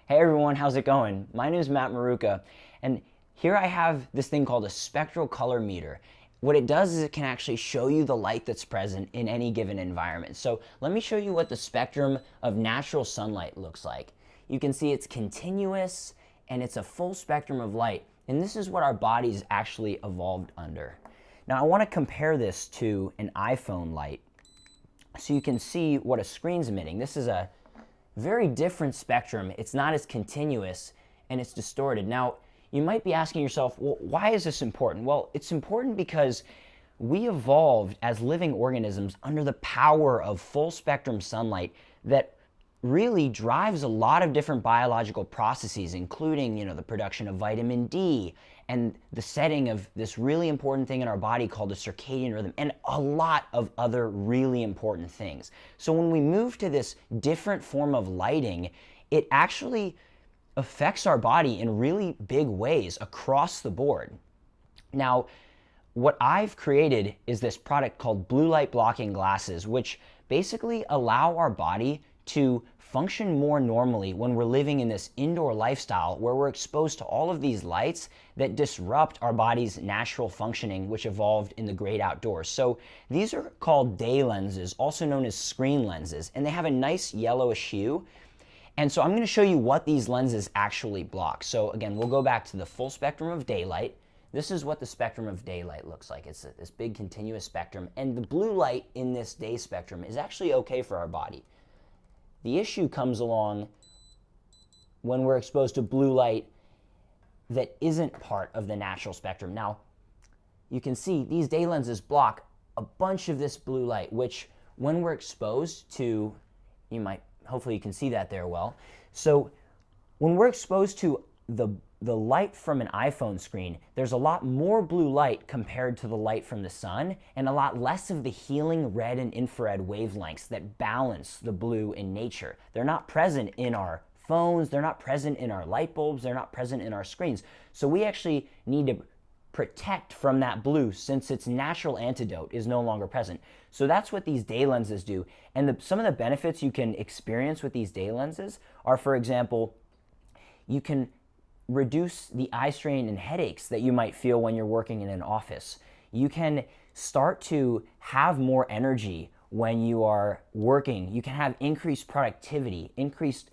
Hey everyone, how's it going? My name is Matt Maruka, and here I have this thing called a spectral color meter. What it does is it can actually show you the light that's present in any given environment. So let me show you what the spectrum of natural sunlight looks like. You can see it's continuous and it's a full spectrum of light, and this is what our bodies actually evolved under. Now I want to compare this to an iPhone light so you can see what a screen's emitting. This is a very different spectrum. It's not as continuous and it's distorted. Now, you might be asking yourself, well, why is this important? Well, it's important because we evolved as living organisms under the power of full spectrum sunlight that really drives a lot of different biological processes, including, the production of vitamin D and the setting of this really important thing in our body called the circadian rhythm, and a lot of other really important things. So when we move to this different form of lighting, it actually affects our body in really big ways across the board. Now, what I've created is this product called blue light blocking glasses, which basically allow our body to function more normally when we're living in this indoor lifestyle where we're exposed to all of these lights that disrupt our body's natural functioning, which evolved in the great outdoors. So these are called day lenses, also known as screen lenses, and they have a nice yellowish hue. And so I'm going to show you what these lenses actually block. So again, we'll go back to the full spectrum of daylight. This is what the spectrum of daylight looks like. It's this big continuous spectrum, and the blue light in this day spectrum is actually okay for our body. The issue comes along when we're exposed to blue light that isn't part of the natural spectrum. Now, you can see these day lenses block a bunch of this blue light, which when we're exposed to, hopefully you can see that there well. So when we're exposed to the light from an iPhone screen, there's a lot more blue light compared to the light from the sun, and a lot less of the healing red and infrared wavelengths that balance the blue in nature. They're not present in our phones, they're not present in our light bulbs, they're not present in our screens. So we actually need to protect from that blue since its natural antidote is no longer present. So that's what these day lenses do. And some of the benefits you can experience with these day lenses are, for example, you can reduce the eye strain and headaches that you might feel when you're working in an office. You can start to have more energy when you are working. You can have increased productivity, increased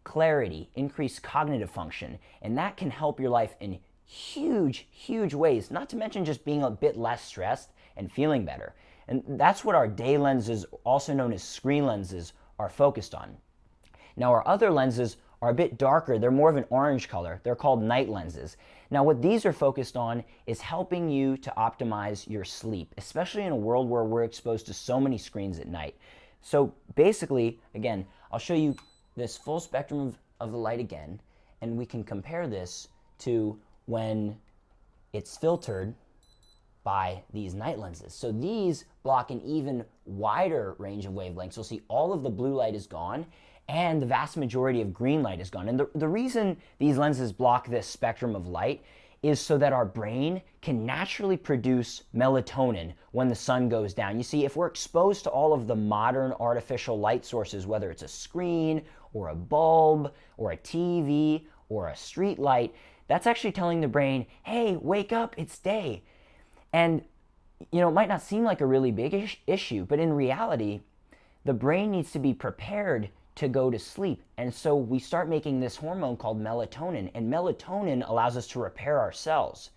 clarity, increased cognitive function, and that can help your life in huge, huge ways, not to mention just being a bit less stressed and feeling better. And that's what our day lenses, also known as screen lenses, are focused on. Now, our other lenses are a bit darker. They're more of an orange color. They're called night lenses. Now, what these are focused on is helping you to optimize your sleep, especially in a world where we're exposed to so many screens at night. So basically, again, I'll show you this full spectrum of the light again, and we can compare this to when it's filtered by these night lenses. So these block an even wider range of wavelengths. You'll see all of the blue light is gone, and the vast majority of green light is gone. And the reason these lenses block this spectrum of light is so that our brain can naturally produce melatonin when the sun goes down. You see, if we're exposed to all of the modern artificial light sources, whether it's a screen or a bulb or a TV or a street light, that's actually telling the brain, hey, wake up, it's day. And, it might not seem like a really big issue, but in reality, the brain needs to be prepared to go to sleep. And so we start making this hormone called melatonin, and melatonin allows us to repair our cells.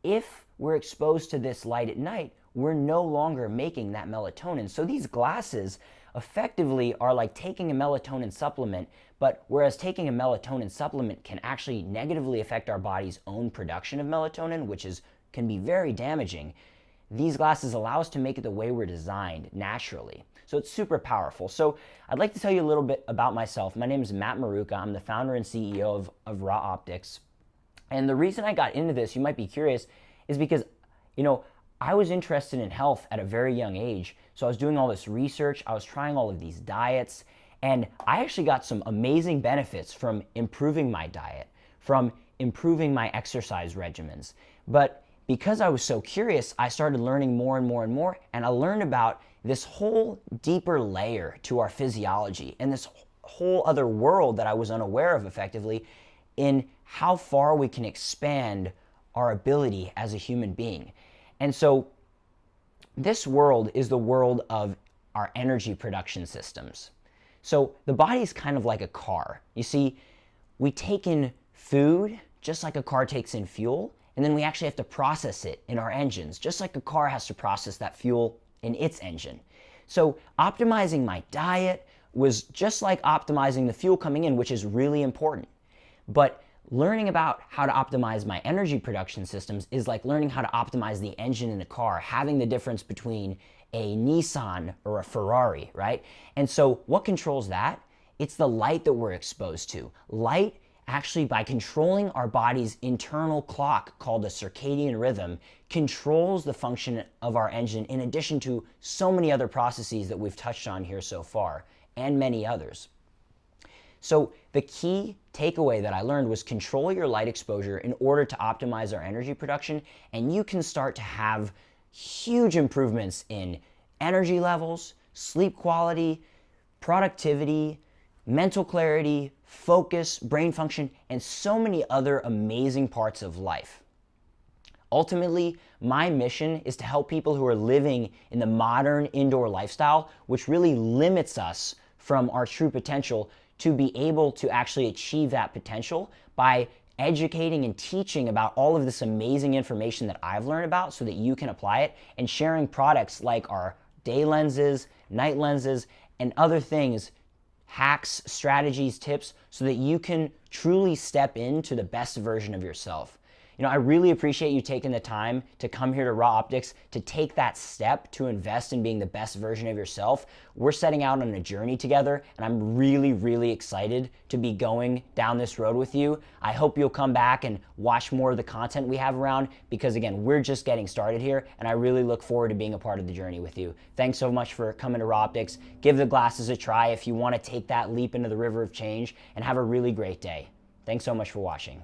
If we're exposed to this light at night, we're no longer making that melatonin. So these glasses effectively are like taking a melatonin supplement, but whereas taking a melatonin supplement can actually negatively affect our body's own production of melatonin, which can be very damaging, these glasses allow us to make it the way we're designed naturally. So it's super powerful. So I'd like to tell you a little bit about myself. My name is Matt Maruka. I'm the founder and CEO of RaOptics. And the reason I got into this, you might be curious, is because, I was interested in health at a very young age. So I was doing all this research. I was trying all of these diets. And I actually got some amazing benefits from improving my diet, from improving my exercise regimens. But because I was so curious, I started learning more and more and more, and I learned about this whole deeper layer to our physiology and this whole other world that I was unaware of effectively in how far we can expand our ability as a human being. And so this world is the world of our energy production systems. So the body is kind of like a car. You see, we take in food just like a car takes in fuel, and then we actually have to process it in our engines, just like a car has to process that fuel in its engine. So optimizing my diet was just like optimizing the fuel coming in, which is really important. But learning about how to optimize my energy production systems is like learning how to optimize the engine in a car, having the difference between a Nissan or a Ferrari, right? And so what controls that? It's the light that we're exposed to. Light, actually, by controlling our body's internal clock called a circadian rhythm, controls the function of our engine in addition to so many other processes that we've touched on here so far, and many others. So the key takeaway that I learned was control your light exposure in order to optimize our energy production, and you can start to have huge improvements in energy levels, sleep quality, productivity, mental clarity, focus, brain function, and so many other amazing parts of life. Ultimately, my mission is to help people who are living in the modern indoor lifestyle, which really limits us from our true potential, to be able to actually achieve that potential by educating and teaching about all of this amazing information that I've learned about so that you can apply it, and sharing products like our day lenses, night lenses, and other things, hacks, strategies, tips, so that you can truly step into the best version of yourself. You know, I really appreciate you taking the time to come here to RaOptics to take that step to invest in being the best version of yourself. We're setting out on a journey together, and I'm really, really excited to be going down this road with you. I hope you'll come back and watch more of the content we have around, because again, we're just getting started here, and I really look forward to being a part of the journey with you. Thanks so much for coming to RaOptics. Give the glasses a try if you want to take that leap into the river of change, and have a really great day. Thanks so much for watching.